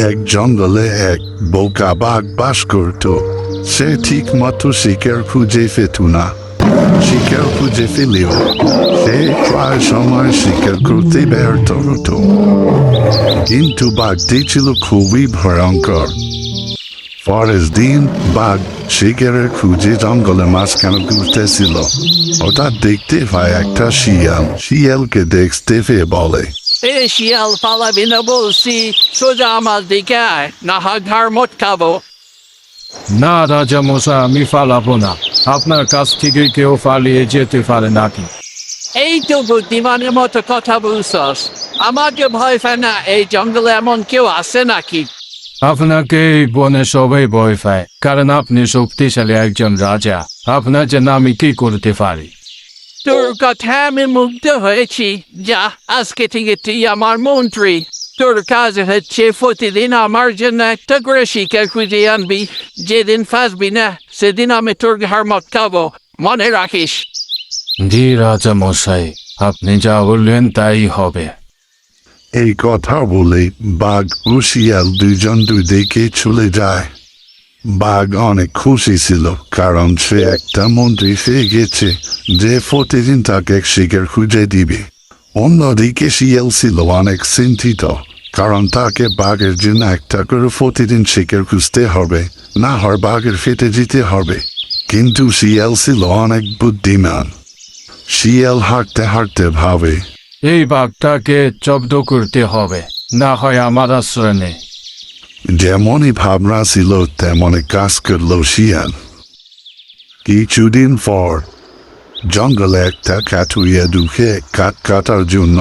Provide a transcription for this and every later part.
এক জঙ্গলে এক বোকা বাঘ বাস করত। সে ঠিক মতো শিকার খুঁজে পেত না। শিকার খুঁজে পেলেও সে প্রায় সময় শিকার করতে ব্যর্থ হতো। কিন্তু বাঘটি ছিল খুবই ভয়ঙ্কর। পরের দিন বাঘ শিকারের খুঁজে জঙ্গলে মাঝখানে ঘুরতেছিল। হঠাৎ দেখতে পায় একটা শিয়াল। শিয়ালকে দেখতে পেয়ে বলে, এ শিয়াল পালাবি না বলছি, সোজা আমার দিকে আয়, না হয় ঘাড় মটকাবো। না রাজা মশাই, আমি পালাবো না। আপনার কাছ থেকে কেউ পালিয়ে যেতে পারে নাকি? এই তো বুদ্ধিমানের মতো কথা বলছস। আমাকে ভয় পায় না, এই জঙ্গলে এমন কেউ আছে নাকি? আপনাকে এই বনে সবাই ভয় পায়, কারণ আপনি শক্তিশালী একজন রাজা। আপনার জন্য আমি কি করতে পারি? তোর কথা আমি মুগ্ধ হয়েছি। যা, আজকে থেকে তুই আমার মন্ত্রী। তোর কাজ হচ্ছে প্রতিদিন আমার জন্য একটা করে শিকার খুঁজে আনবি। যেদিন ফাঁসবি না সেদিন আমি তোর ঘাড় মটকাবো, মনে রাখিস। জি রাজা মশাই, আপনি যা বললেন তাই হবে। এই কথা বলে বাঘ ও শিয়াল দুজন দুদিকে চলে যায়। বাঘ অনেক খুশি ছিল, কারণ সে একটা মন্ত্রী পেয়ে গেছে যে প্রতিদিন তাকে শিকার খুঁজে দিবে। অন্যদিকে শিয়াল ছিল অনেক চিন্তিত, কারণ তাকে বাঘের জন্য একটা করে প্রতিদিন শিকার খুঁজতে হবে, না হয় বাঘের ফেটে যেতে হবে। কিন্তু শিয়াল ছিল অনেক বুদ্ধিমান। শিয়াল হাঁটতে হাঁটতে ভাবে, এই বাঘটাকে জব্দ করতে হবে, না হয় আমার আশ্রয় নেই। যেমনই ভাবনা ছিল তেমনই কাজ করল শিয়াল। কিছুদিন পর জঙ্গলে একটা কাঠুরিয়া ঢুকে কাঠ কাটার জন্য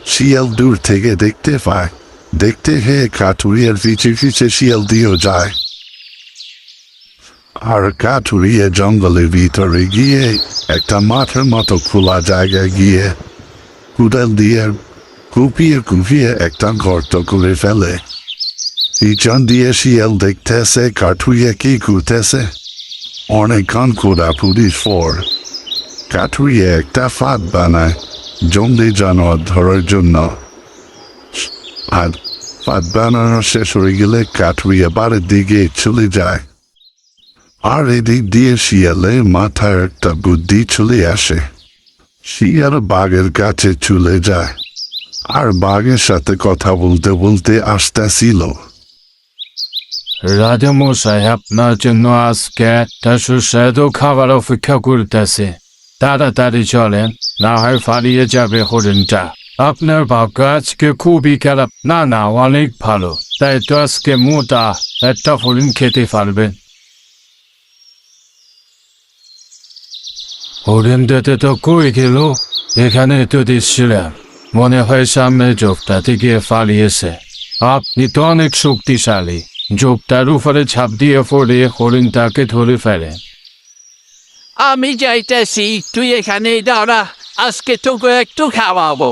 শিয়াল দূর থেকে দেখতে পায়। দেখতে পেয়ে কাঠুরিয়ার পিছে পিছে শিয়াল দিয়েও যায়। আর কাঠুরিয়া জঙ্গলের ভিতরে গিয়ে একটা মাঠের মতো খোলা জায়গায় গিয়ে কুদাল দিয়ে কুপিয়ে কুপিয়ে একটা গর্ত করে ফেলে। পিছন দিয়ে শিয়াল দেখতেছে কাঠুরিয়া কি করতেছে। অনেকক্ষণ খোঁড়াখুড়ির পর কাঠুরিয়া একটা ফাঁদ বানায় জঙ্গলি জানোয়ার ধরার জন্য। আর ফাঁদ বানানো শেষ হয়ে গেলে কাঠুরিয়া বাড়ির দিকে চলে যায়। আর এদিক দিয়ে শিয়ালের মাথায় একটা বুদ্ধি চলে আসে। শিয়াল বাঘের কাছে চলে যায় আর বাঘের সাথে কথা বলতে বলতে আসতেছিল। রাজা মশাই, আপনার জন্য আজকে একটা সুস্বাদু খাবার অপেক্ষা করতেছে। তাড়াতাড়ি চলেন, না হয় পালিয়ে যাবে হরিণটা। আপনার ভাগ্য আজকে খুবই খারাপ। না না, অনেক ভালো। তাই তো আজকে মোটা একটা হরিণ খেতে পারবেন। হরিণটাতে তো কই গেল? এখানে তো দিচ্ছিলাম, মনে হয় সামনে জোপটা থেকে পালিয়েছে। আপনি তো অনেক শক্তিশালী, জোপটার উপরে ঝাঁপ দিয়ে পড়ে হরিণটাকে ধরে ফেলেন। আমি যাইতেছি, তুই এখানে দাঁড়া, আজকে তোকে একটু খাওয়াবো।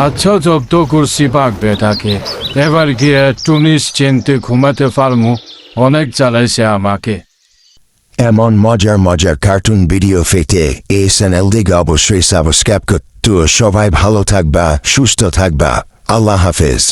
আচ্ছা, জব্দ করছি বাঘ বেটাকে। এবার গিয়ে একটু নিশ্চিন্তে ঘুমাতে পারবো। অনেক জ্বালাইছে আমাকে। এমন মজার মজার কার্টুন ভিডিও পেতে এই চ্যানেলটিকে অবশ্যই সাবস্ক্রাইব করতে। সবাই ভালো থাকবা, সুস্থ থাকবা। আল্লাহ হাফেজ।